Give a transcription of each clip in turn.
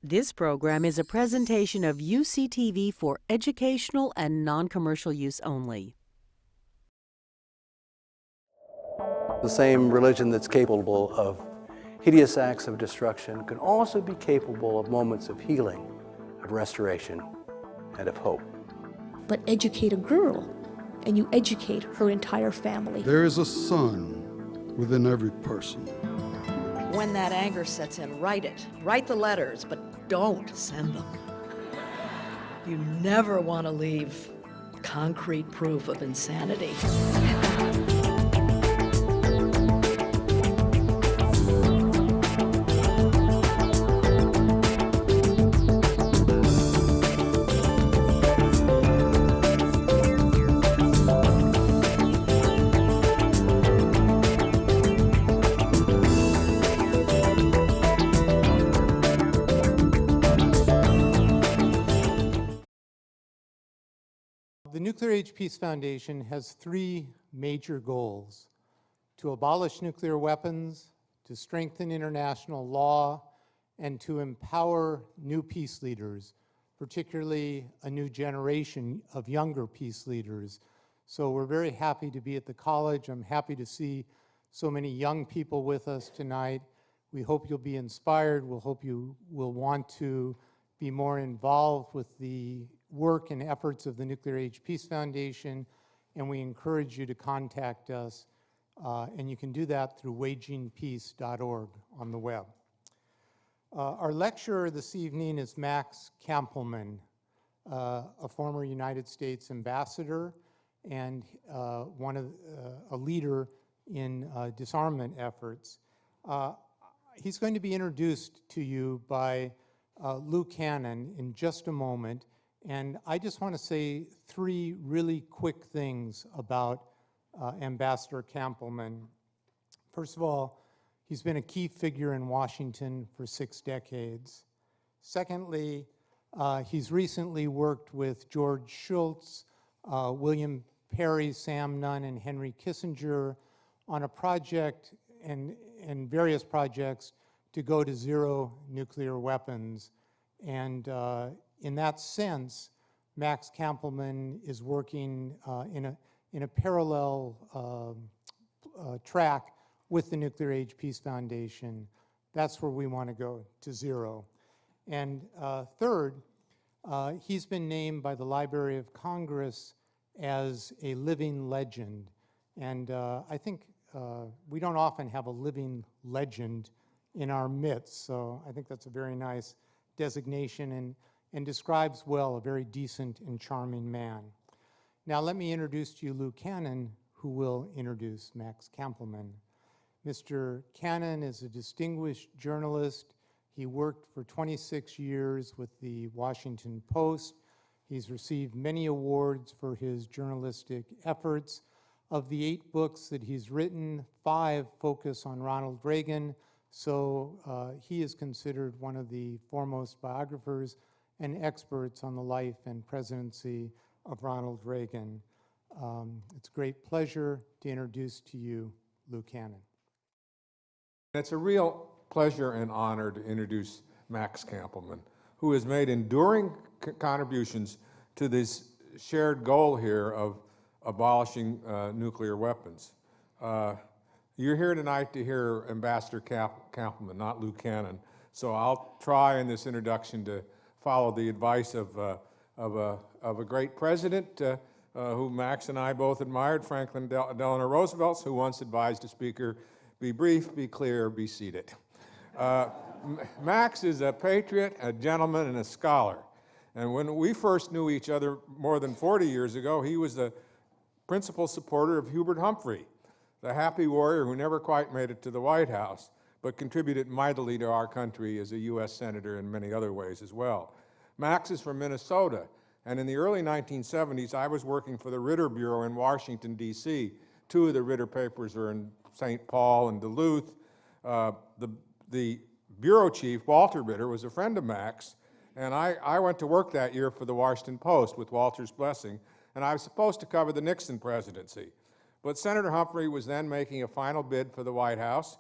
This program is a presentation of UCTV for educational and non-commercial use only. The same religion that's capable of hideous acts of destruction can also be capable of moments of healing, of restoration, and of hope. But educate a girl, and you educate her entire family. There is a sun within every person. When that anger sets in, write it. Write the letters, but don't send them. You never want to leave concrete proof of insanity. The Nuclear Age Peace Foundation has three major goals: to abolish nuclear weapons, to strengthen international law, and to empower new peace leaders, particularly a new generation of younger peace leaders. So we're very happy to be at the college. I'm happy to see so many young people with us tonight. We hope you'll be inspired. We'll hope you will want to be more involved with the work and efforts of the Nuclear Age Peace Foundation, and we encourage you to contact us, and you can do that through wagingpeace.org on the web. Our lecturer this evening is Max Kampelman, a former United States ambassador and a leader in disarmament efforts. He's going to be introduced to you by Lou Cannon in just a moment. And I just want to say three really quick things about Ambassador Campelman. First of all, he's been a key figure in Washington for 6 decades. Secondly, he's recently worked with George Shultz, William Perry, Sam Nunn, and Henry Kissinger on a project and various projects to go to zero nuclear weapons. And in that sense, Max Kampelman is working in a parallel track with the Nuclear Age Peace Foundation. That's where we want to go, to zero. And third, he's been named by the Library of Congress as a living legend. And I think we don't often have a living legend in our midst, so I think that's a very nice designation and describes well a very decent and charming man. Now let me introduce to you Lou Cannon, who will introduce Max Kampelman. Mr. Cannon is a distinguished journalist. He worked for 26 years with the Washington Post. He's received many awards for his journalistic efforts. Of the 8 books that he's written, 5 focus on Ronald Reagan, so he is considered one of the foremost biographers and experts on the life and presidency of Ronald Reagan. It's a great pleasure to introduce to you Lou Cannon. It's a real pleasure and honor to introduce Max Kampelman, who has made enduring contributions to this shared goal here of abolishing nuclear weapons. You're here tonight to hear Ambassador Kampelman, not Lou Cannon. So I'll try in this introduction to follow the advice of a great president who Max and I both admired, Franklin Delano Roosevelt, who once advised a speaker, be brief, be clear, be seated. Max is a patriot, a gentleman, and a scholar. And when we first knew each other more than 40 years ago, he was the principal supporter of Hubert Humphrey, the happy warrior who never quite made it to the White House, but contributed mightily to our country as a U.S. Senator in many other ways as well. Max is from Minnesota, and in the early 1970s, I was working for the Ritter Bureau in Washington, D.C. 2 of the Ritter papers are in St. Paul and Duluth. The bureau chief, Walter Ritter, was a friend of Max, and I went to work that year for the Washington Post with Walter's blessing, and I was supposed to cover the Nixon presidency. But Senator Humphrey was then making a final bid for the White House,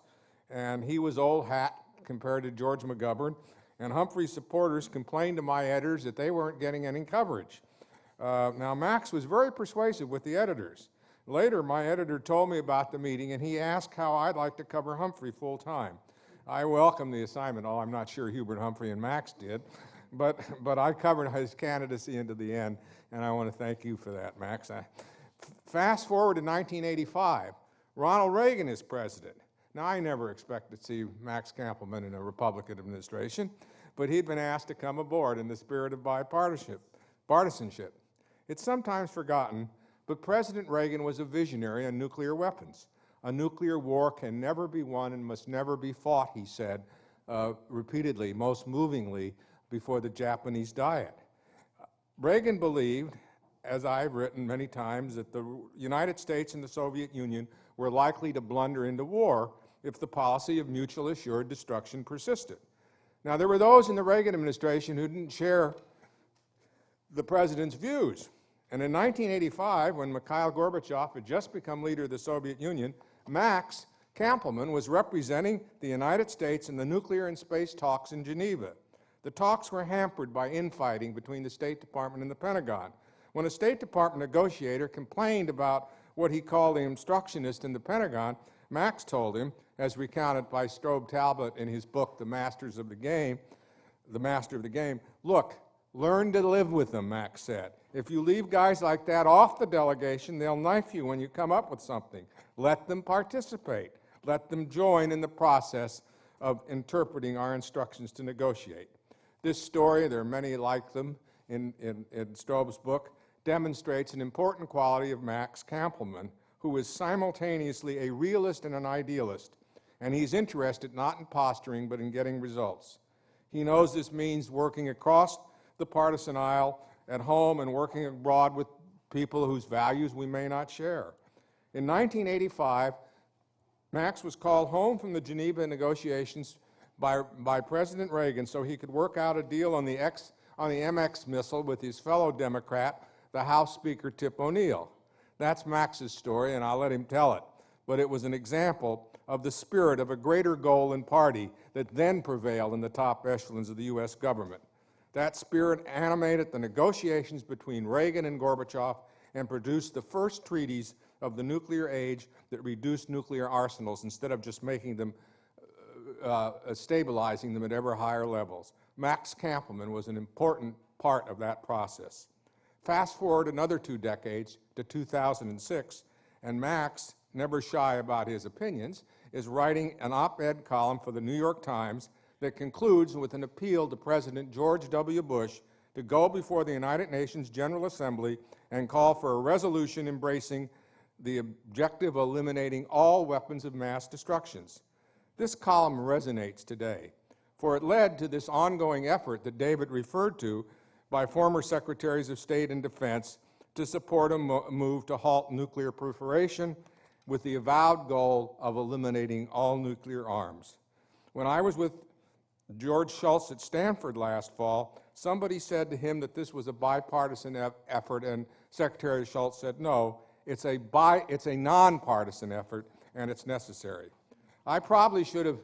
and he was old hat compared to George McGovern, and Humphrey's supporters complained to my editors that they weren't getting any coverage. Now, Max was very persuasive with the editors. Later, my editor told me about the meeting, and he asked how I'd like to cover Humphrey full time. I welcomed the assignment. Oh, I'm not sure Hubert Humphrey and Max did, but I covered his candidacy into the end, and I want to thank you for that, Max. Fast forward to 1985. Ronald Reagan is president. Now, I never expected to see Max Kampelman in a Republican administration, but he'd been asked to come aboard in the spirit of partisanship. It's sometimes forgotten, but President Reagan was a visionary on nuclear weapons. A nuclear war can never be won and must never be fought, he said repeatedly, most movingly, before the Japanese Diet. Reagan believed, as I've written many times, that the United States and the Soviet Union were likely to blunder into war if the policy of mutual assured destruction persisted. Now, there were those in the Reagan administration who didn't share the president's views. And in 1985, when Mikhail Gorbachev had just become leader of the Soviet Union, Max Kampelman was representing the United States in the nuclear and space talks in Geneva. The talks were hampered by infighting between the State Department and the Pentagon. When a State Department negotiator complained about what he called the obstructionist in the Pentagon, Max told him, as recounted by Strobe Talbot in his book, The Master of the Game, look, learn to live with them, Max said. If you leave guys like that off the delegation, they'll knife you when you come up with something. Let them participate. Let them join in the process of interpreting our instructions to negotiate. This story, there are many like them in Strobe's book, demonstrates an important quality of Max Kampelman, who is simultaneously a realist and an idealist, and he's interested not in posturing but in getting results. He knows this means working across the partisan aisle at home and working abroad with people whose values we may not share. In 1985, Max was called home from the Geneva negotiations by President Reagan so he could work out a deal on the MX missile with his fellow Democrat, the House Speaker Tip O'Neill. That's Max's story, and I'll let him tell it. But it was an example of the spirit of a greater goal and party that then prevailed in the top echelons of the U.S. government. That spirit animated the negotiations between Reagan and Gorbachev and produced the first treaties of the nuclear age that reduced nuclear arsenals instead of just making them, stabilizing them at ever higher levels. Max Kampelman was an important part of that process. Fast forward another 2 decades to 2006, and Max, never shy about his opinions, is writing an op-ed column for the New York Times that concludes with an appeal to President George W. Bush to go before the United Nations General Assembly and call for a resolution embracing the objective of eliminating all weapons of mass destruction. This column resonates today, for it led to this ongoing effort that David referred to by former Secretaries of State and Defense to support a move to halt nuclear proliferation with the avowed goal of eliminating all nuclear arms. When I was with George Shultz at Stanford last fall, somebody said to him that this was a bipartisan effort, and Secretary Shultz said, no, it's a nonpartisan effort, and it's necessary. I probably should have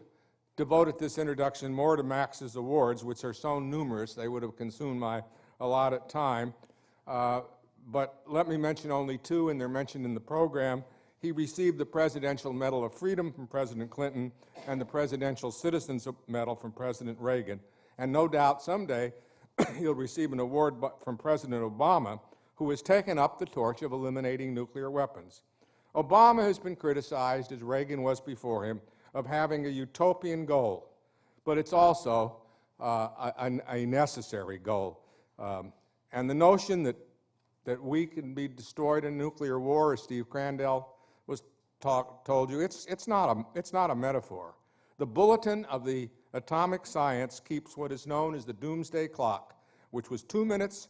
devoted this introduction more to Max's awards, which are so numerous they would have consumed my allotted time, but let me mention only 2, and they're mentioned in the program. He received the Presidential Medal of Freedom from President Clinton and the Presidential Citizens Medal from President Reagan. And no doubt someday he'll receive an award from President Obama, who has taken up the torch of eliminating nuclear weapons. Obama has been criticized, as Reagan was before him, of having a utopian goal, but it's also a necessary goal. And the notion that we can be destroyed in nuclear war, as Steve Crandell told you, it's not a metaphor. The Bulletin of the Atomic Science keeps what is known as the Doomsday Clock, which was 2 minutes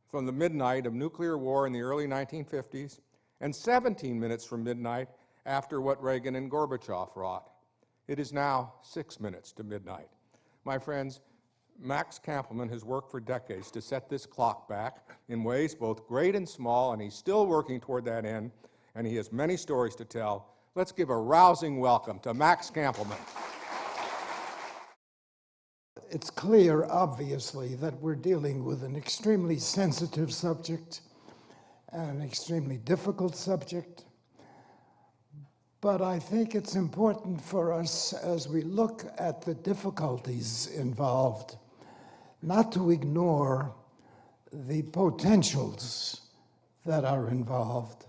from the midnight of nuclear war in the early 1950s and 17 minutes from midnight after what Reagan and Gorbachev wrought. It is now 6 minutes to midnight. My friends, Max Kampelman has worked for decades to set this clock back in ways both great and small, and he's still working toward that end, and he has many stories to tell. Let's give a rousing welcome to Max Kampelman. It's clear, obviously, that we're dealing with an extremely sensitive subject and an extremely difficult subject. But I think it's important for us, as we look at the difficulties involved, not to ignore the potentials that are involved.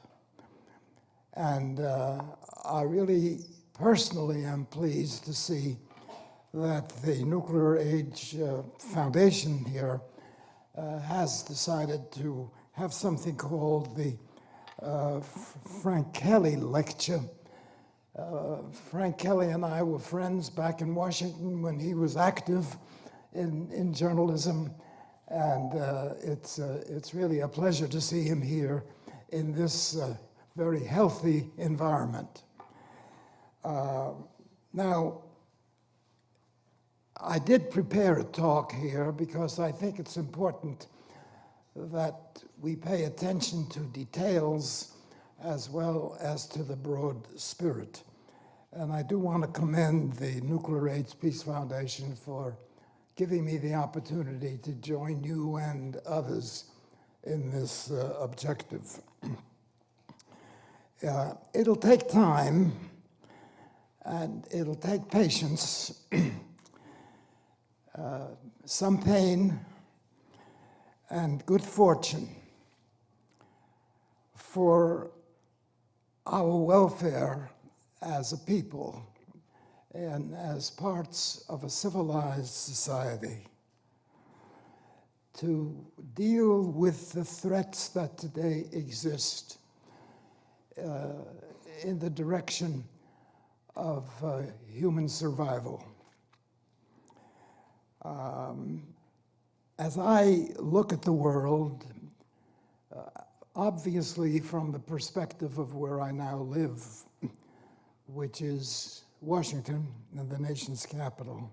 And I really personally am pleased to see that the Nuclear Age Foundation here has decided to have something called the Frank Kelly Lecture. Frank Kelly and I were friends back in Washington when he was active in journalism, and it's really a pleasure to see him here in this very healthy environment. Now, I did prepare a talk here because I think it's important that we pay attention to details as well as to the broad spirit. And I do want to commend the Nuclear Age Peace Foundation for giving me the opportunity to join you and others in this objective. It'll take time, and it'll take patience, some pain, and good fortune for our welfare as a people and as parts of a civilized society to deal with the threats that today exist in the direction of human survival. As I look at the world, obviously from the perspective of where I now live, which is Washington and the nation's capital,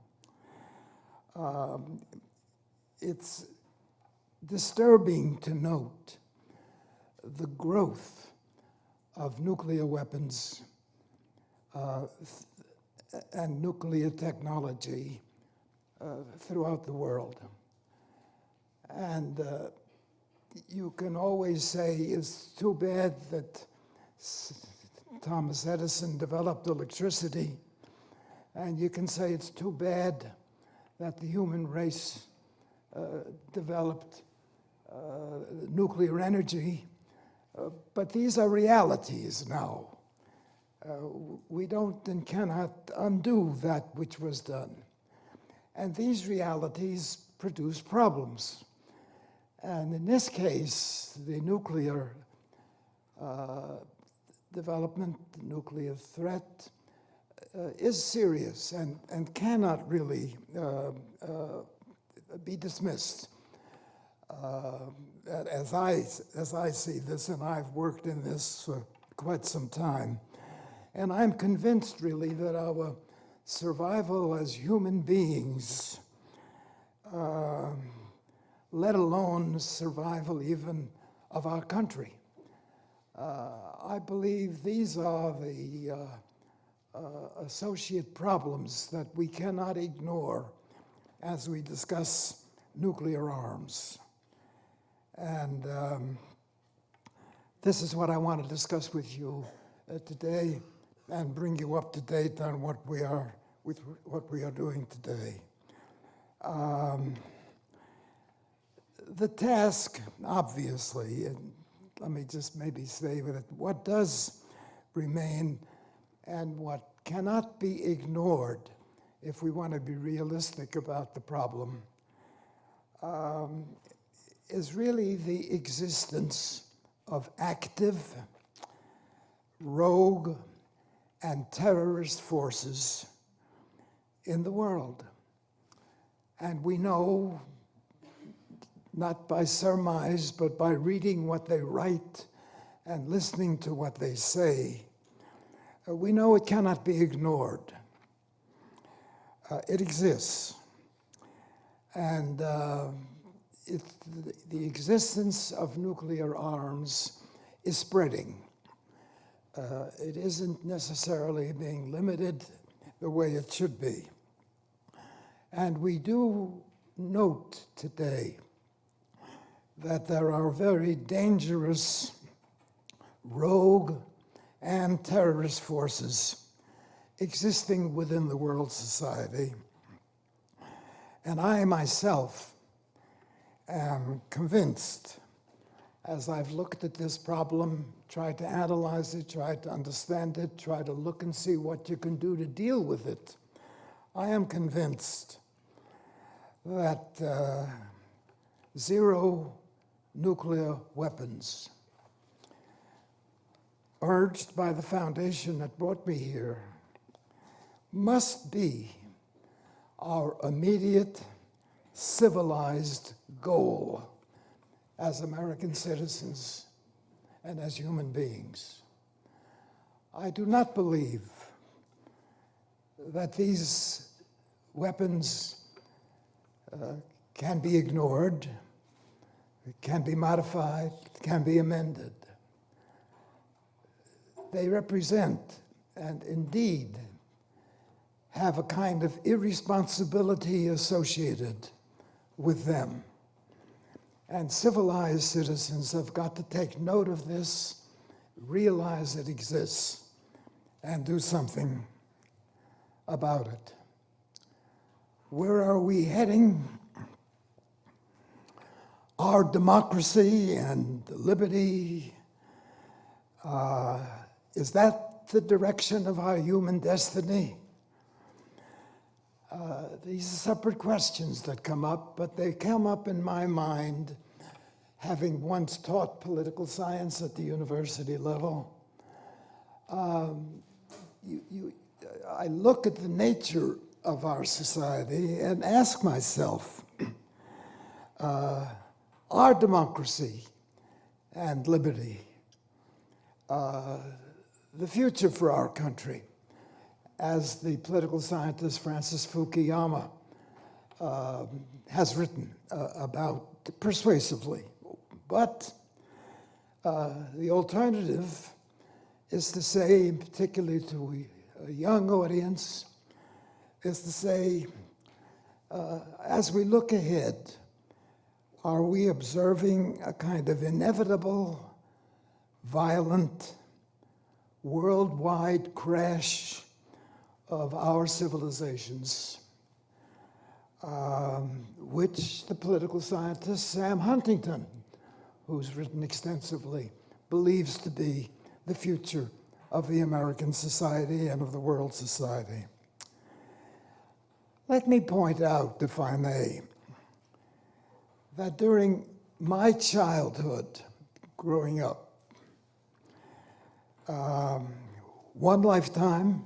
it's disturbing to note the growth of nuclear weapons and nuclear technology throughout the world. And you can always say it's too bad that Thomas Edison developed electricity, and you can say it's too bad that the human race developed nuclear energy, but these are realities now. We don't and cannot undo that which was done. And these realities produce problems. And in this case, the nuclear development, the nuclear threat, is serious and cannot really be dismissed. As I see this, and I've worked in this for quite some time, and I'm convinced really that our survival as human beings, let alone survival even of our country, I believe these are the associate problems that we cannot ignore as we discuss nuclear arms. And this is what I want to discuss with you today and bring you up to date on what we are doing today. The task, obviously, and let me just maybe say with it, what does remain and what cannot be ignored if we want to be realistic about the problem, is really the existence of active, rogue, and terrorist forces in the world. And we know, not by surmise, but by reading what they write and listening to what they say, we know it cannot be ignored. It exists. And the existence of nuclear arms is spreading. It isn't necessarily being limited the way it should be. And we do note today that there are very dangerous rogue and terrorist forces existing within the world society. And I myself am convinced, as I've looked at this problem, tried to analyze it, tried to understand it, tried to look and see what you can do to deal with it, I am convinced that zero nuclear weapons, urged by the foundation that brought me here, must be our immediate civilized goal as American citizens and as human beings. I do not believe that these weapons can be ignored, can be modified, can be amended. They represent, and indeed have a kind of irresponsibility associated with them. And civilized citizens have got to take note of this, realize it exists, and do something about it. Where are we heading? Our democracy and liberty, is that the direction of our human destiny? These are separate questions that come up, but they come up in my mind, having once taught political science at the university level. I look at the nature of our society and ask myself, our democracy and liberty, the future for our country, as the political scientist Francis Fukuyama has written about persuasively. But the alternative is to say, particularly to a young audience, is to say, as we look ahead, are we observing a kind of inevitable, violent, worldwide crash of our civilizations, which the political scientist Sam Huntington, who's written extensively, believes to be the future of the American society and of the world society. Let me point out, if I may, that during my childhood, growing up, one lifetime,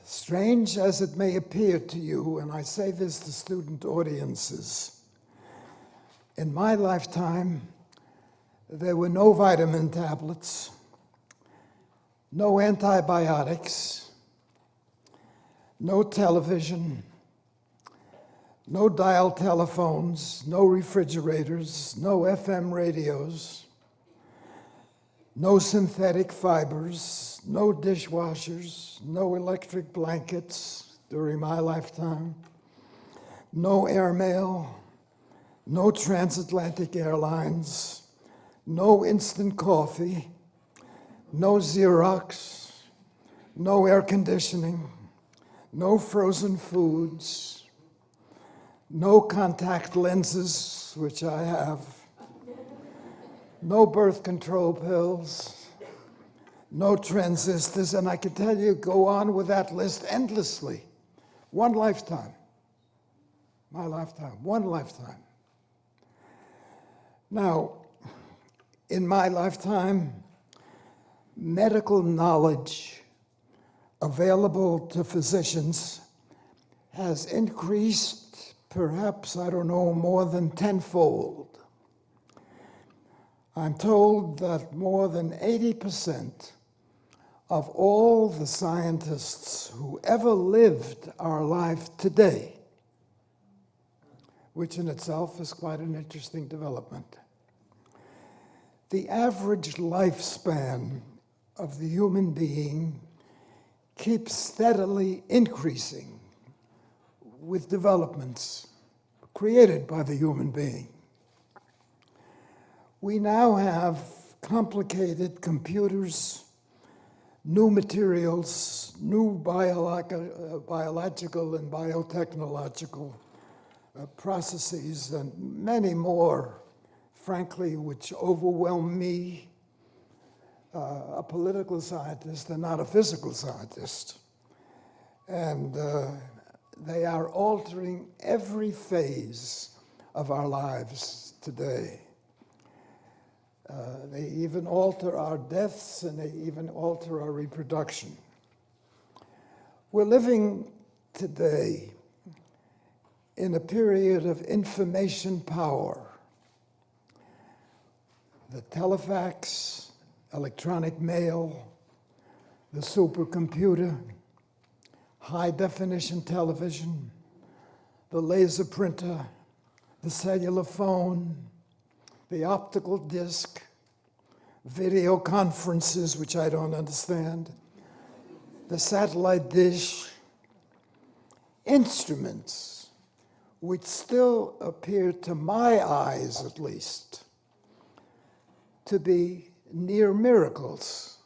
strange as it may appear to you, and I say this to student audiences, in my lifetime, there were no vitamin tablets, no antibiotics, no television, no dial telephones, no refrigerators, no FM radios, no synthetic fibers, no dishwashers, no electric blankets during my lifetime, no airmail, no transatlantic airlines, no instant coffee, no Xerox, no air conditioning, no frozen foods, no contact lenses, which I have, no birth control pills, no transistors, and I can tell you, go on with that list endlessly. One lifetime. My lifetime, one lifetime. Now, in my lifetime, medical knowledge available to physicians has increased perhaps, I don't know, more than tenfold. I'm told that more than 80% of all the scientists who ever lived our life today, which in itself is quite an interesting development. The average lifespan of the human being keeps steadily increasing with developments created by the human being. We now have complicated computers, new materials, new biological and biotechnological processes, and many more, frankly, which overwhelm me, a political scientist and not a physical scientist. And they are altering every phase of our lives today. They even alter our deaths, and they even alter our reproduction. We're living today in a period of information power. The telefax, electronic mail, the supercomputer, high-definition television, the laser printer, the cellular phone, the optical disc, video conferences, which I don't understand, the satellite dish, instruments which still appear, to my eyes at least, to be near miracles.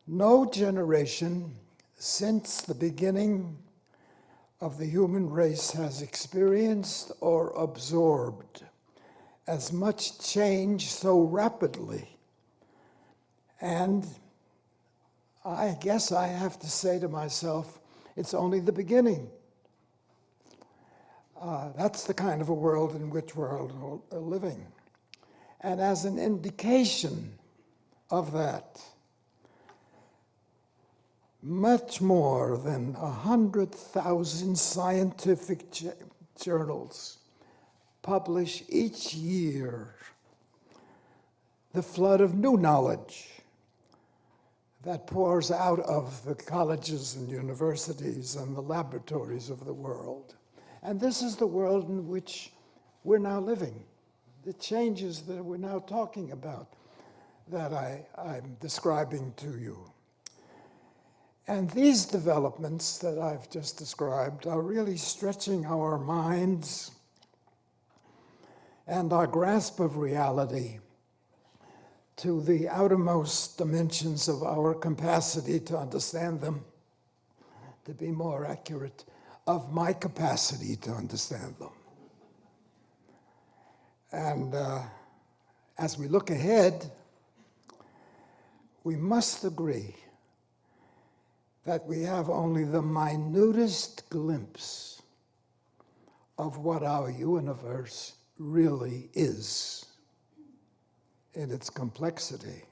No generation since the beginning of the human race has experienced or absorbed as much change so rapidly. And I guess I have to say to myself, it's only the beginning. That's the kind of a world in which we're living. And as an indication of that, much more than 100,000 scientific journals publish each year the flood of new knowledge that pours out of the colleges and universities and the laboratories of the world. And this is the world in which we're now living. The changes that we're now talking about, that I'm describing to you. And these developments that I've just described are really stretching our minds and our grasp of reality to the outermost dimensions of our capacity to understand them, to be more accurate, of my capacity to understand them. And as we look ahead, we must agree that we have only the minutest glimpse of what our universe really is in its complexity.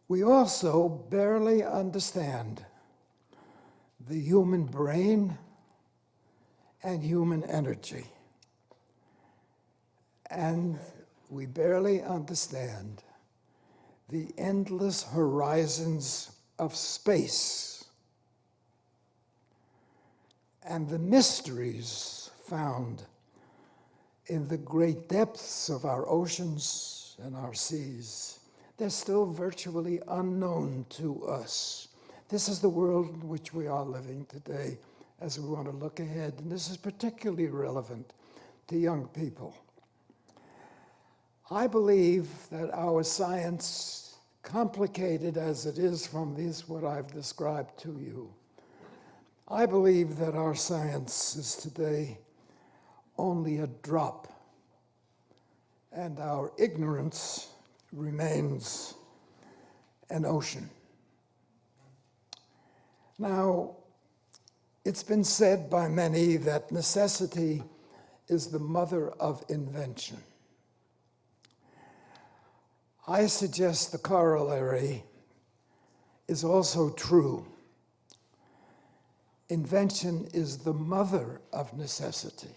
We also barely understand the human brain and human energy. And we barely understand the endless horizons of space and the mysteries found in the great depths of our oceans and our seas. They're still virtually unknown to us. This is the world in which we are living today as we want to look ahead, and this is particularly relevant to young people. I believe that our science, complicated as it is from what I've described to you, I believe that our science is today only a drop, and our ignorance remains an ocean. Now, it's been said by many that necessity is the mother of invention. I suggest the corollary is also true. Invention is the mother of necessity.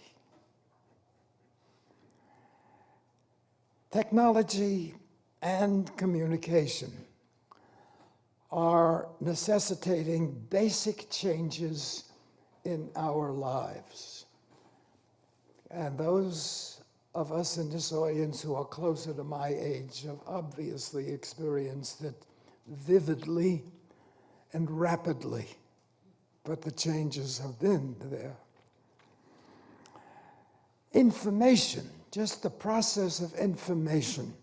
Technology and communication are necessitating basic changes in our lives. And those of us in this audience who are closer to my age have obviously experienced it vividly and rapidly but the changes have been there. Information, just the process of information,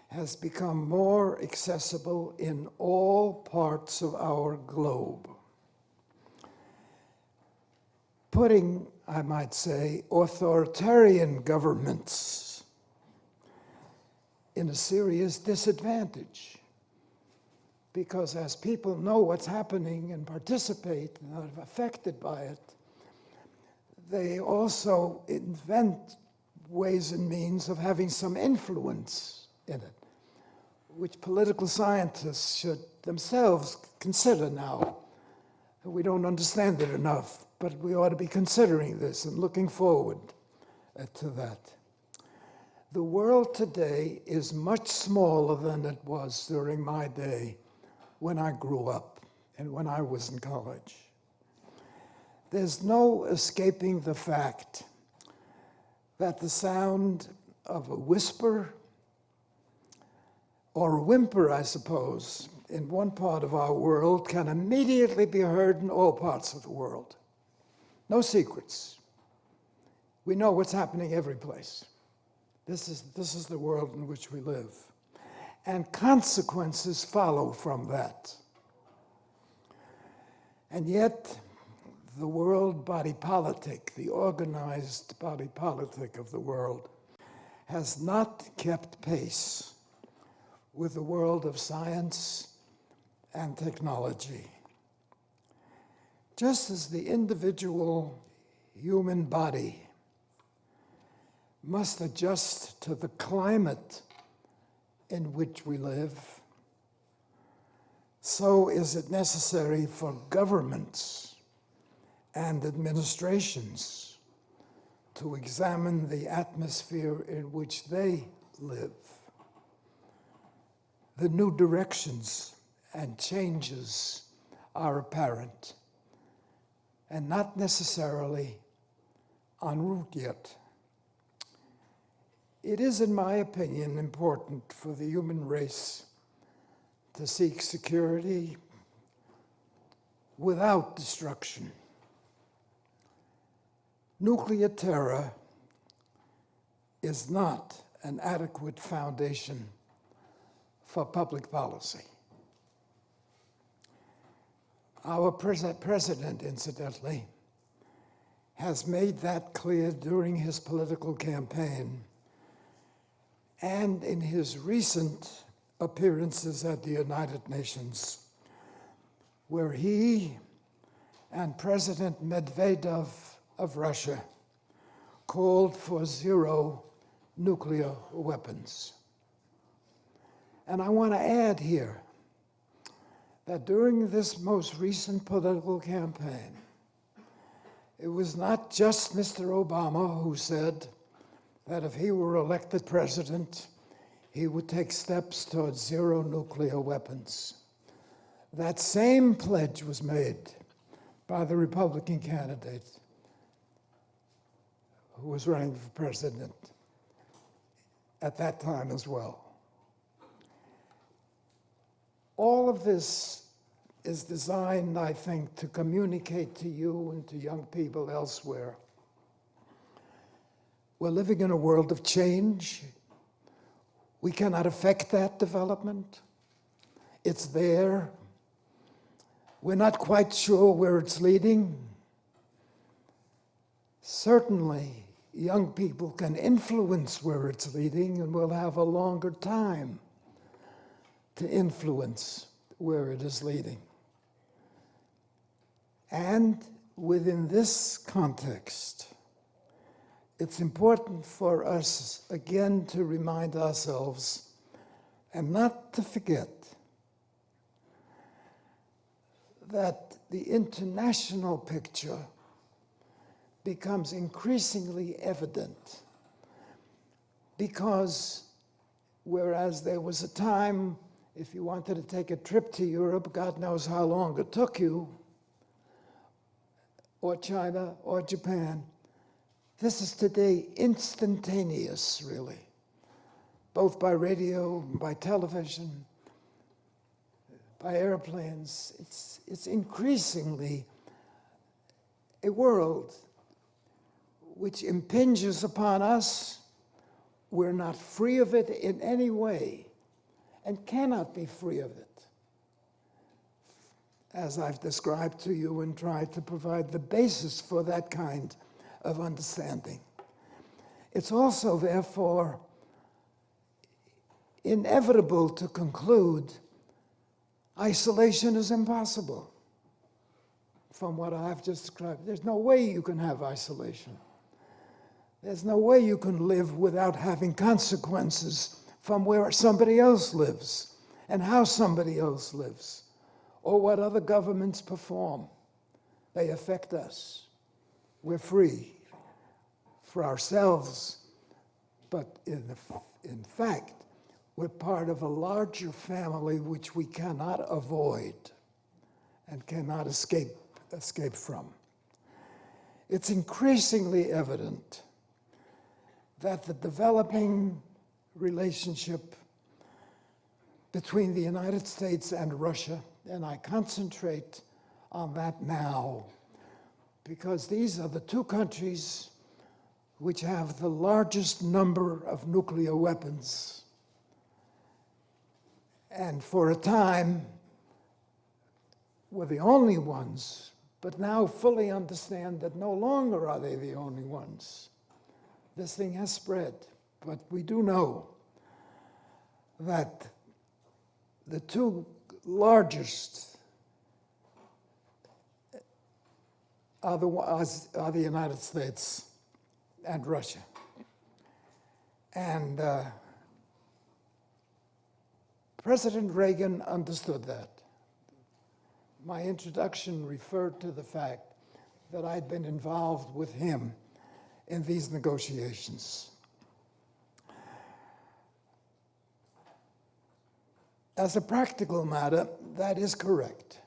has become more accessible in all parts of our globe, putting, I might say, authoritarian governments in a serious disadvantage. Because as people know what's happening and participate and are affected by it, they also invent ways and means of having some influence in it, which political scientists should themselves consider now. We don't understand it enough, but we ought to be considering this and looking forward to that. The world today is much smaller than it was during my day when I grew up and when I was in college. There's no escaping the fact that the sound of a whisper or a whimper, I suppose, in one part of our world can immediately be heard in all parts of the world. No secrets. We know what's happening every place. This is the world in which we live. And consequences follow from that. And yet, the world body politic, the organized body politic of the world, has not kept pace with the world of science and technology. Just as the individual human body must adjust to the climate in which we live, so is it necessary for governments and administrations to examine the atmosphere in which they live. The new directions and changes are apparent and not necessarily en route yet. It is, in my opinion, important for the human race to seek security without destruction. Nuclear terror is not an adequate foundation for public policy. Our president, incidentally, has made that clear during his political campaign and in his recent appearances at the United Nations, where he and President Medvedev of Russia called for zero nuclear weapons. And I want to add here that during this most recent political campaign, it was not just Mr. Obama who said that if he were elected president, he would take steps towards zero nuclear weapons. That same pledge was made by the Republican candidate who was running for president at that time as well. All of this is designed, I think, to communicate to you and to young people elsewhere. We're living in a world of change. We cannot affect that development. It's there. We're not quite sure where it's leading. Certainly, young people can influence where it's leading, and we'll have a longer time to influence where it is leading. And within this context, it's important for us, again, to remind ourselves and not to forget that the international picture becomes increasingly evident, because whereas there was a time, if you wanted to take a trip to Europe, God knows how long it took you, or China, or Japan, this is today instantaneous, really, both by radio, by television, by airplanes. It's increasingly a world which impinges upon us. We're not free of it in any way and cannot be free of it, as I've described to you and tried to provide the basis for that kind of understanding. It's also, therefore, inevitable to conclude isolation is impossible from what I've just described. There's no way you can have isolation. There's no way you can live without having consequences from where somebody else lives and how somebody else lives, or what other governments perform. They affect us. We're free for ourselves, but in fact, we're part of a larger family which we cannot avoid and cannot escape from. It's increasingly evident that the developing relationship between the United States and Russia, and I concentrate on that now, because these are the two countries which have the largest number of nuclear weapons, and for a time were the only ones, but now fully understand that no longer are they the only ones. This thing has spread, but we do know that the two largest are the United States and Russia. And President Reagan understood that. My introduction referred to the fact that I'd been involved with him in these negotiations. As a practical matter, that is correct.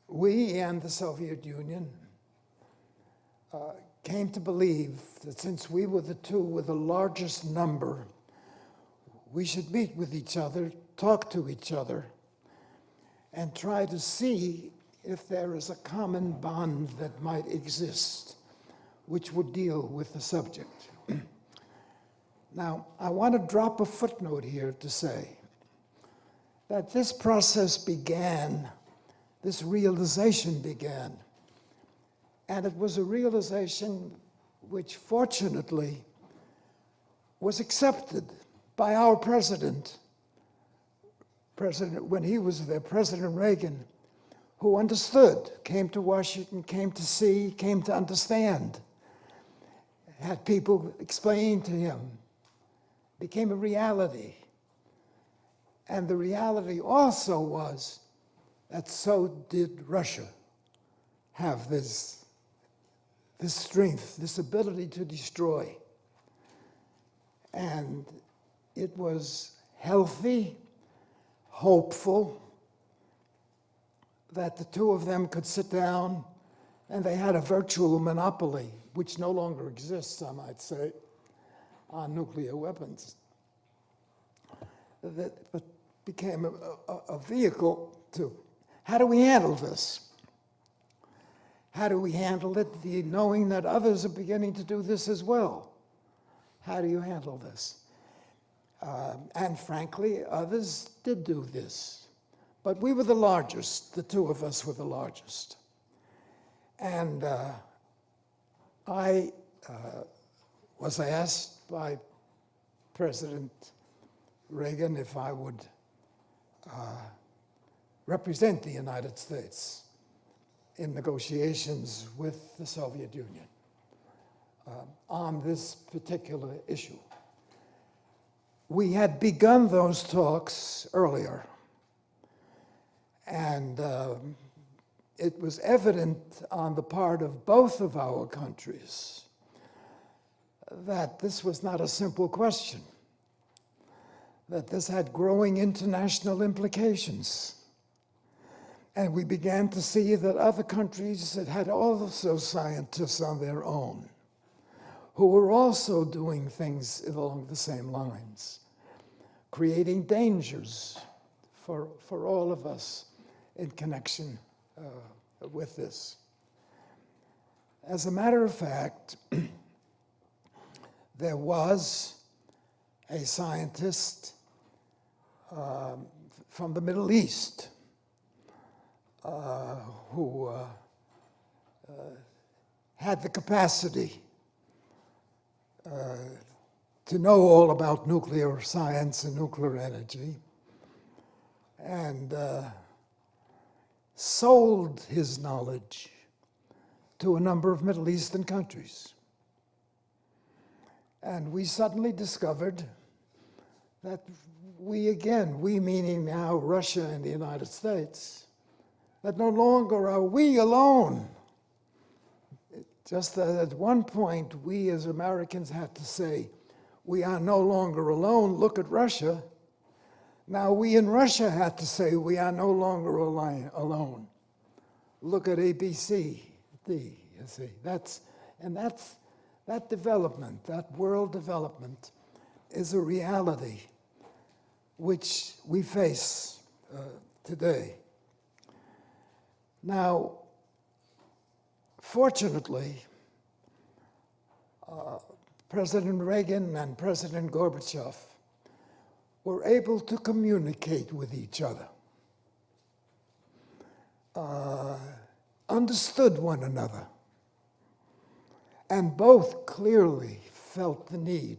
We and the Soviet Union came to believe that since we were the two with the largest number, we should meet with each other, talk to each other, and try to see if there is a common bond that might exist which would deal with the subject. Now, I want to drop a footnote here to say that this process began, this realization began, and it was a realization which fortunately was accepted by our president when he was there, President Reagan, who understood, came to Washington, came to see, came to understand, had people explain to him, became a reality. And the reality also was that so did Russia have this strength, this ability to destroy. And it was healthy, hopeful, that the two of them could sit down, and they had a virtual monopoly, which no longer exists, I might say, on nuclear weapons. That became a vehicle to, how do we handle this? How do we handle it, knowing that others are beginning to do this as well? How do you handle this? And frankly, others did do this. But we were the largest, the two of us were the largest. And I was asked by President Reagan if I would represent the United States in negotiations with the Soviet Union on this particular issue. We had begun those talks earlier, and it was evident on the part of both of our countries that this was not a simple question, that this had growing international implications. And we began to see that other countries that had also scientists on their own, who were also doing things along the same lines. creating dangers for all of us in connection with this. As a matter of fact, there was a scientist from the Middle East who had the capacity to know all about nuclear science and nuclear energy, and sold his knowledge to a number of Middle Eastern countries. And we suddenly discovered that we meaning now Russia and the United States, that no longer are we alone. Just that at one point, we as Americans had to say, we are no longer alone, look at Russia. Now we in Russia had to say, we are no longer alone. Look at ABCD, you see. That development, that world development, is a reality which we face today. Now, fortunately, President Reagan and President Gorbachev were able to communicate with each other, understood one another, and both clearly felt the need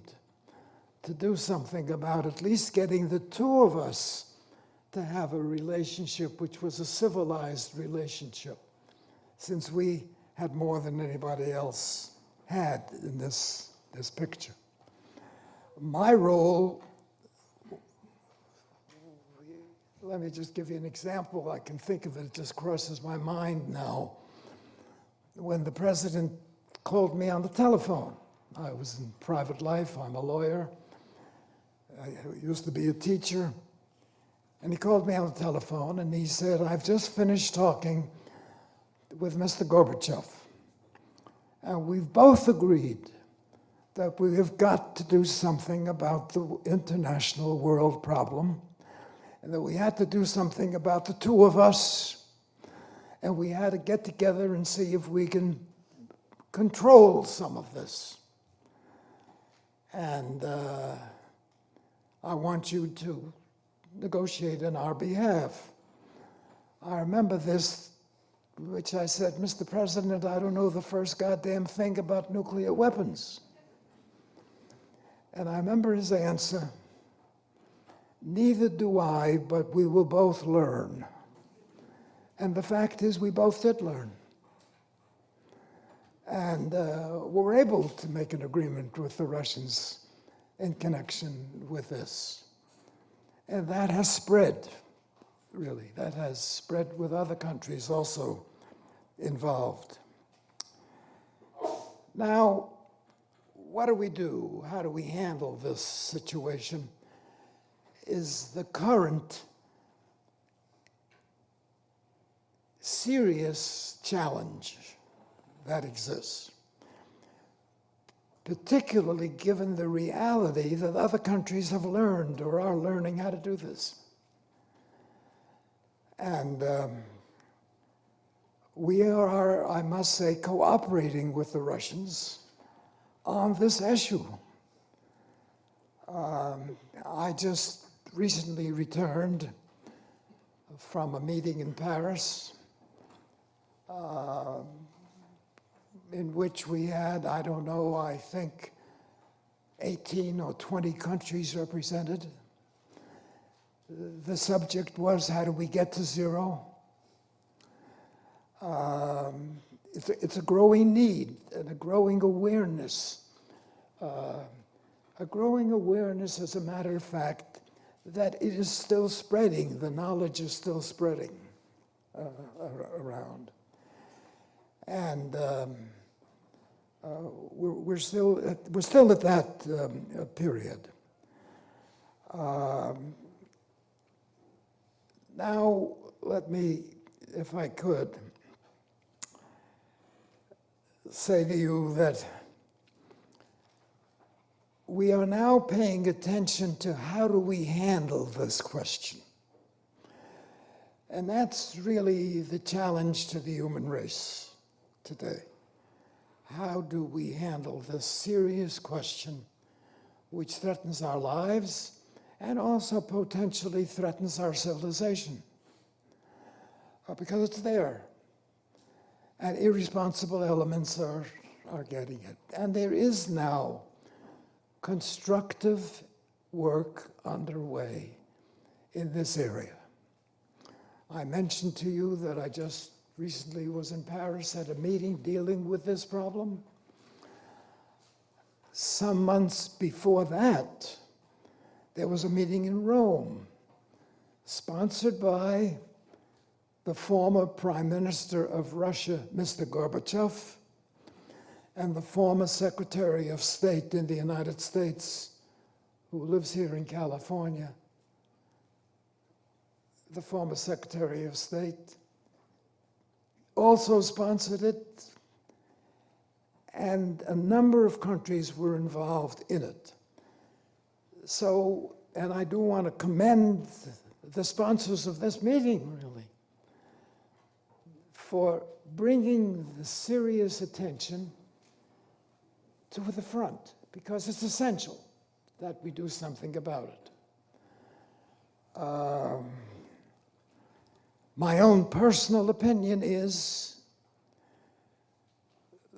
to do something about at least getting the two of us to have a relationship which was a civilized relationship, since we had more than anybody else had in this picture. My role, let me just give you an example. I can think of it, it just crosses my mind now. When the president called me on the telephone, I was in private life, I'm a lawyer, I used to be a teacher, and he called me on the telephone and he said, I've just finished talking with Mr. Gorbachev, and we've both agreed that we have got to do something about the international world problem, and that we had to do something about the two of us, and we had to get together and see if we can control some of this. And I want you to negotiate on our behalf. I remember this, which I said, Mr. President, I don't know the first goddamn thing about nuclear weapons. And I remember his answer, neither do I, but we will both learn. And the fact is, we both did learn. And were able to make an agreement with the Russians in connection with this. And that has spread, really. That has spread with other countries also involved. Now, what do we do? How do we handle this situation? Is the current serious challenge that exists, particularly given the reality that other countries have learned or are learning how to do this. And we are, I must say, cooperating with the Russians on this issue. I just recently returned from a meeting in Paris in which we had, I don't know, I think 18 or 20 countries represented. The subject was, how do we get to zero? It's a growing need and a growing awareness. A growing awareness, as a matter of fact, that it is still spreading, the knowledge is still spreading around. And we're still at that period. Now, let me, if I could, say to you that we are now paying attention to how do we handle this question. And that's really the challenge to the human race today. How do we handle this serious question which threatens our lives and also potentially threatens our civilization? Because it's there. And irresponsible elements are getting it. And there is now constructive work underway in this area. I mentioned to you that I just recently was in Paris at a meeting dealing with this problem. Some months before that, there was a meeting in Rome, sponsored by the former Prime Minister of Russia, Mr. Gorbachev, and the former Secretary of State in the United States, who lives here in California, the former Secretary of State, also sponsored it, and a number of countries were involved in it. So, and I do want to commend the sponsors of this meeting, really, for bringing the serious attention to the front, because it's essential that we do something about it. My own personal opinion is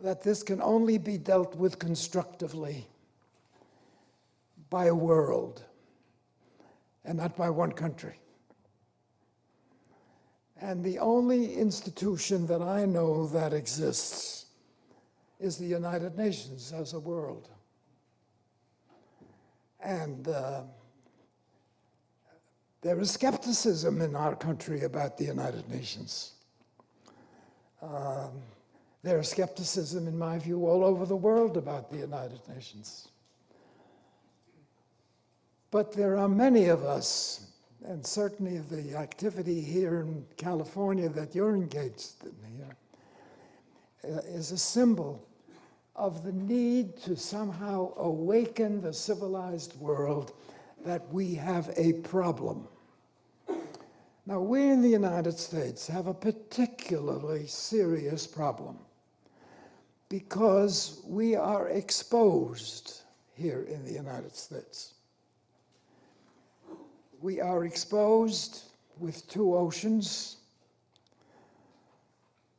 that this can only be dealt with constructively by a world and not by one country. And the only institution that I know that exists is the United Nations as a world. And there is skepticism in our country about the United Nations. There is skepticism, in my view, all over the world about the United Nations. But there are many of us, and certainly the activity here in California that you're engaged in here, is a symbol of the need to somehow awaken the civilized world that we have a problem. Now, we in the United States have a particularly serious problem because we are exposed here in the United States. We are exposed with two oceans.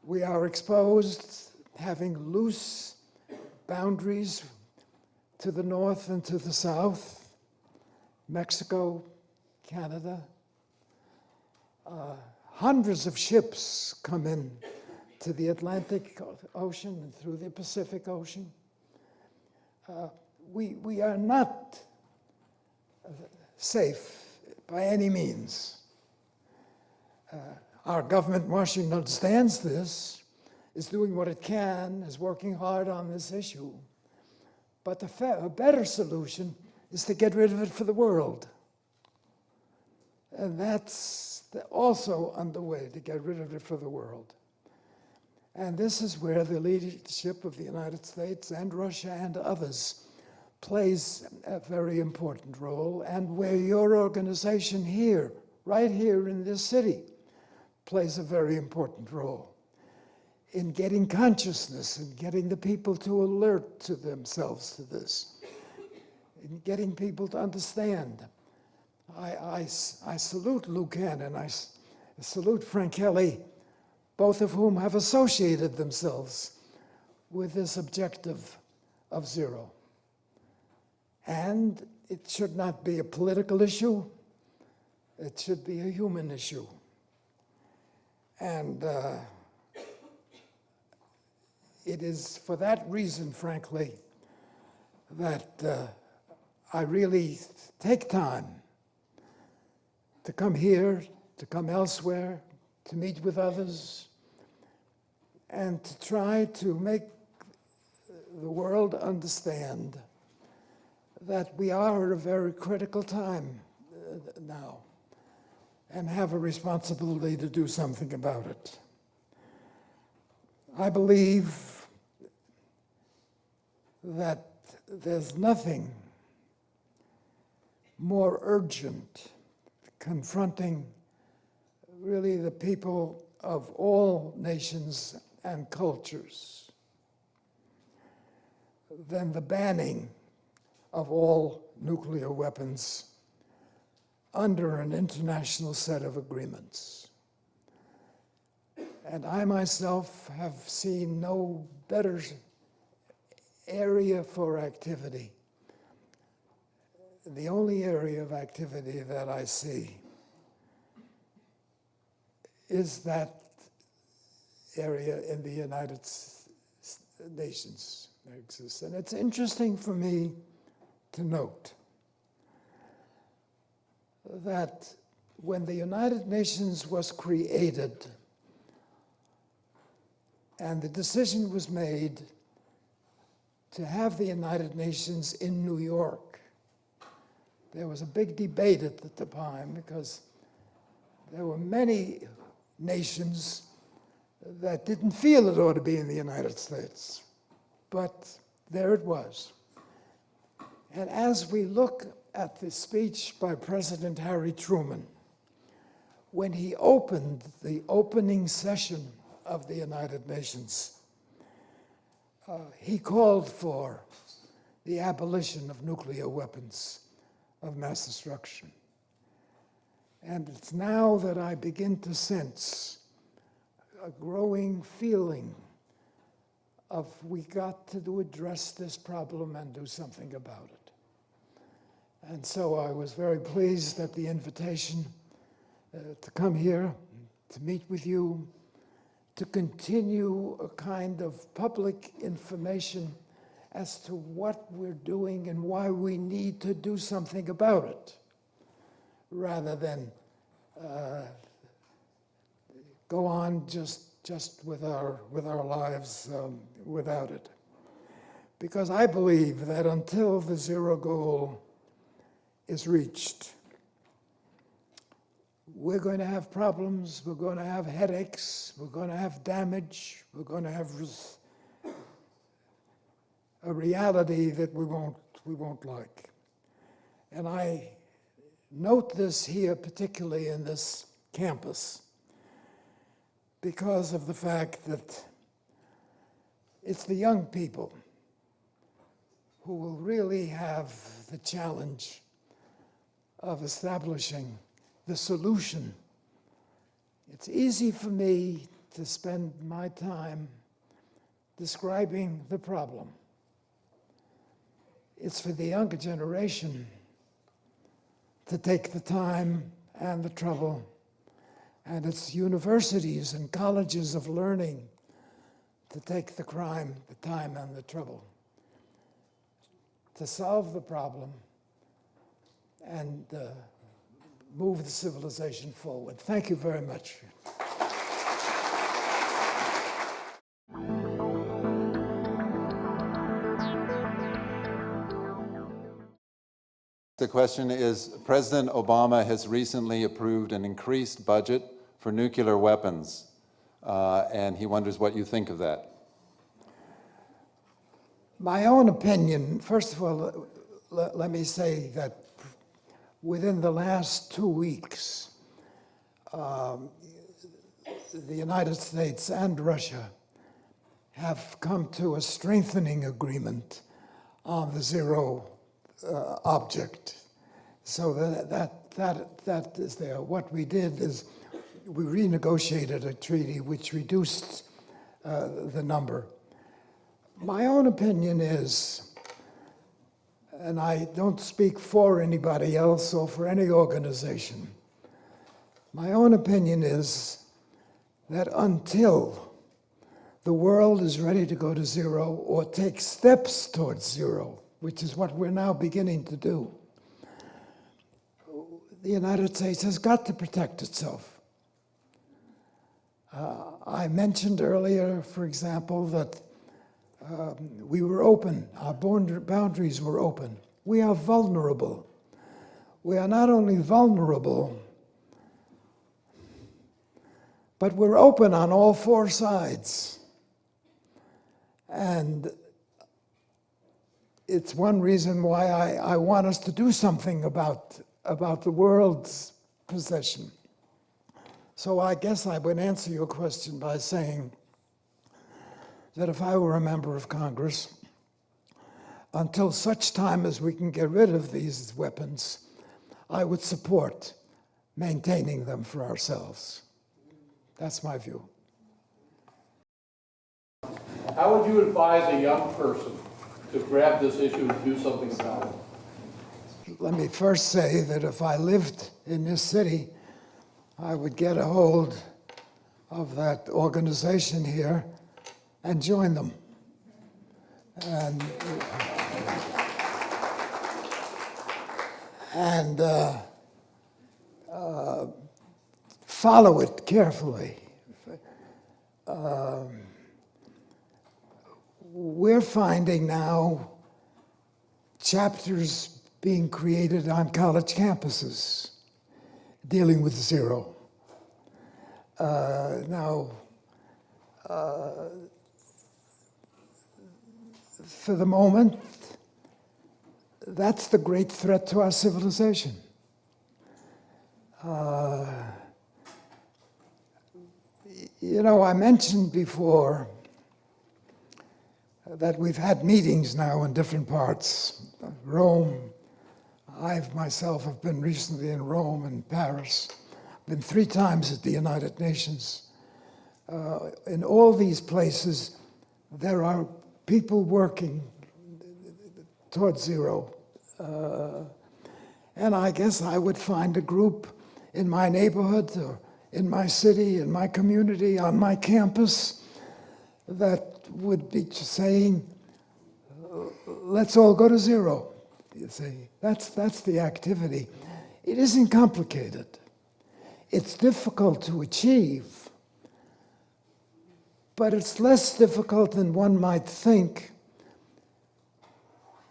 We are exposed having loose boundaries to the north and to the south, Mexico, Canada. Hundreds of ships come in to the Atlantic Ocean and through the Pacific Ocean. We are not safe by any means. Our government in Washington understands this, is doing what it can, is working hard on this issue. But a better solution is to get rid of it for the world. And that's also underway, to get rid of it for the world. And this is where the leadership of the United States and Russia and others plays a very important role, and where your organization here, right here in this city, plays a very important role in getting consciousness and getting the people to alert to themselves to this, in getting people to understand. I salute Lou Cannon, I salute Frank Kelly, both of whom have associated themselves with this objective of zero. And it should not be a political issue, it should be a human issue. And it is for that reason, frankly, that I really take time to come here, to come elsewhere, to meet with others, and to try to make the world understand that we are at a very critical time now and have a responsibility to do something about it. I believe that there's nothing more urgent, confronting really the people of all nations and cultures than the banning of all nuclear weapons under an international set of agreements. And I myself have seen no better area for activity. The only area of activity that I see is that area in the United Nations that exists. And it's interesting for me to note that when the United Nations was created and the decision was made to have the United Nations in New York, there was a big debate at the time because there were many nations that didn't feel it ought to be in the United States. But there it was. And as we look at the speech by President Harry Truman, when he opened the opening session of the United Nations, he called for the abolition of nuclear weapons of mass destruction. And it's now that I begin to sense a growing feeling of we got to address this problem and do something about it. And so I was very pleased at the invitation to come here, to meet with you, to continue a kind of public information as to what we're doing and why we need to do something about it, rather than go on just with our lives without it. Because I believe that until the zero goal is reached, we're going to have problems, we're going to have headaches, we're going to have damage, we're going to have a reality that we won't like. And I note this here, particularly in this campus, because of the fact that it's the young people who will really have the challenge of establishing the solution. It's easy for me to spend my time describing the problem. It's for the younger generation to take the time and the trouble, and it's universities and colleges of learning to take the time and the trouble to solve the problem and move the civilization forward. Thank you very much. The question is, President Obama has recently approved an increased budget for nuclear weapons, and he wonders what you think of that. My own opinion, first of all, let me say that within the last 2 weeks, the United States and Russia have come to a strengthening agreement on the zero object. So that is there. What we did is we renegotiated a treaty which reduced the number. My own opinion is, and I don't speak for anybody else or for any organization, my own opinion is that until the world is ready to go to zero or take steps towards zero, which is what we're now beginning to do, the United States has got to protect itself. I mentioned earlier, for example, that we were open, our boundaries were open. We are vulnerable. We are not only vulnerable, but we're open on all four sides. And it's one reason why I want us to do something about the world's possession. So I guess I would answer your question by saying that if I were a member of Congress, until such time as we can get rid of these weapons, I would support maintaining them for ourselves. That's my view. How would you advise a young person to grab this issue and do something about it? Let me first say that if I lived in this city, I would get a hold of that organization here and join them. And follow it carefully. We're finding now chapters being created on college campuses dealing with zero. For the moment, that's the great threat to our civilization. You know, I mentioned before that we've had meetings now in different parts. Rome, I myself have been recently in Rome and Paris. I've been 3 times at the United Nations. In all these places, there are people working towards zero. And I guess I would find a group in my neighborhood or in my city, in my community, on my campus, that would be saying, let's all go to zero. You see, that's the activity. It isn't complicated. It's difficult to achieve, but it's less difficult than one might think,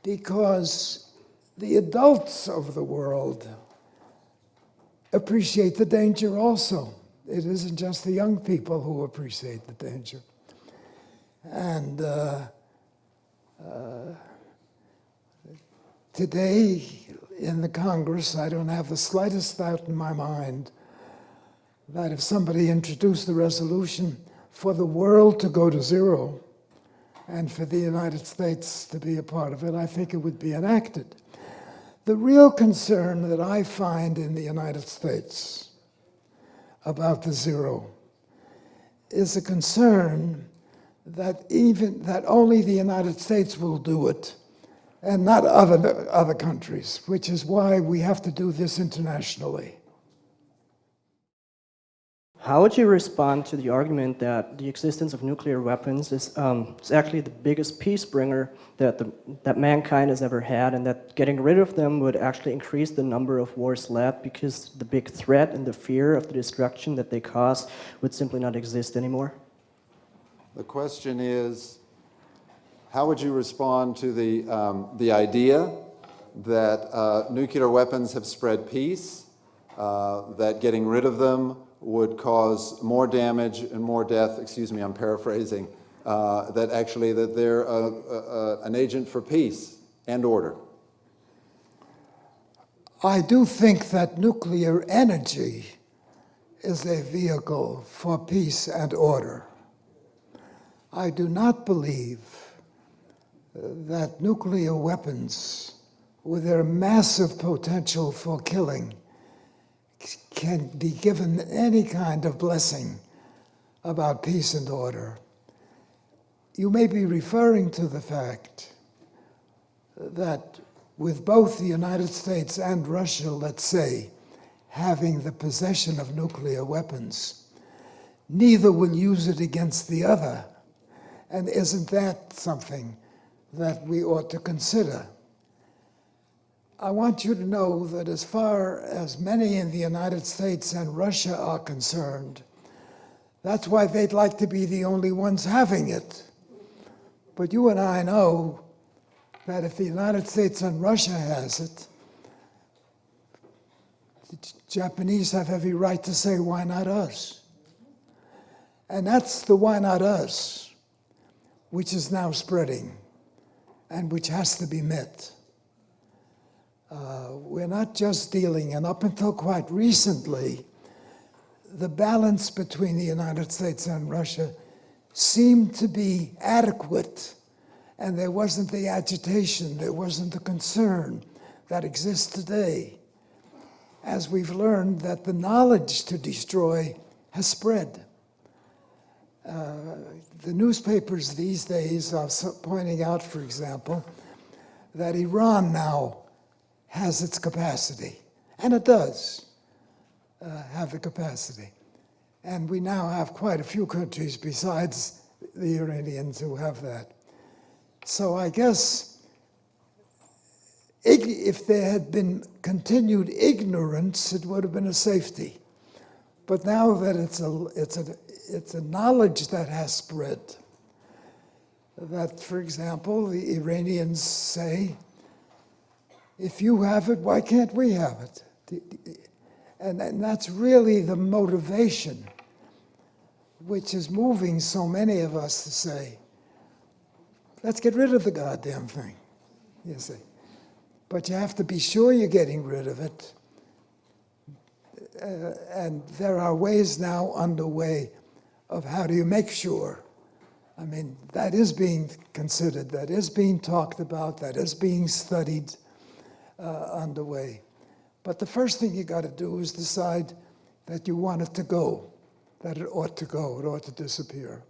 because the adults of the world appreciate the danger also. It isn't just the young people who appreciate the danger. And today in the Congress, I don't have the slightest doubt in my mind that if somebody introduced the resolution for the world to go to zero and for the United States to be a part of it, I think it would be enacted. The real concern that I find in the United States about the zero is a concern that only the United States will do it and not other countries, which is why we have to do this internationally. How would you respond to the argument that the existence of nuclear weapons is actually the biggest peace bringer that mankind has ever had, and that getting rid of them would actually increase the number of wars led, because the big threat and the fear of the destruction that they cause would simply not exist anymore? The question is, how would you respond to the idea that nuclear weapons have spread peace, that getting rid of them would cause more damage and more death, excuse me, I'm paraphrasing, that they're an agent for peace and order? I do think that nuclear energy is a vehicle for peace and order. I do not believe that nuclear weapons, with their massive potential for killing, can be given any kind of blessing about peace and order. You may be referring to the fact that with both the United States and Russia, let's say, having the possession of nuclear weapons, neither will use it against the other. And isn't that something that we ought to consider? I want you to know that as far as many in the United States and Russia are concerned, that's why they'd like to be the only ones having it. But you and I know that if the United States and Russia has it, the Japanese have every right to say, why not us? And that's the why not us, which is now spreading. and which has to be met. We're not just dealing, and up until quite recently, the balance between the United States and Russia seemed to be adequate, and there wasn't the agitation, there wasn't the concern that exists today, as we've learned that the knowledge to destroy has spread. The newspapers these days are pointing out, for example, that Iran now has its capacity, and it does have the capacity. And we now have quite a few countries besides the Iranians who have that. So I guess if there had been continued ignorance, it would have been a safety. But now that it's a knowledge that has spread, that, for example, the Iranians say, if you have it, why can't we have it? And that's really the motivation which is moving so many of us to say, let's get rid of the goddamn thing, you see. But you have to be sure you're getting rid of it. And there are ways now underway of how do you make sure. I mean, that is being considered, that is being talked about, that is being studied underway. But the first thing you got to do is decide that you want it to go, that it ought to go, it ought to disappear.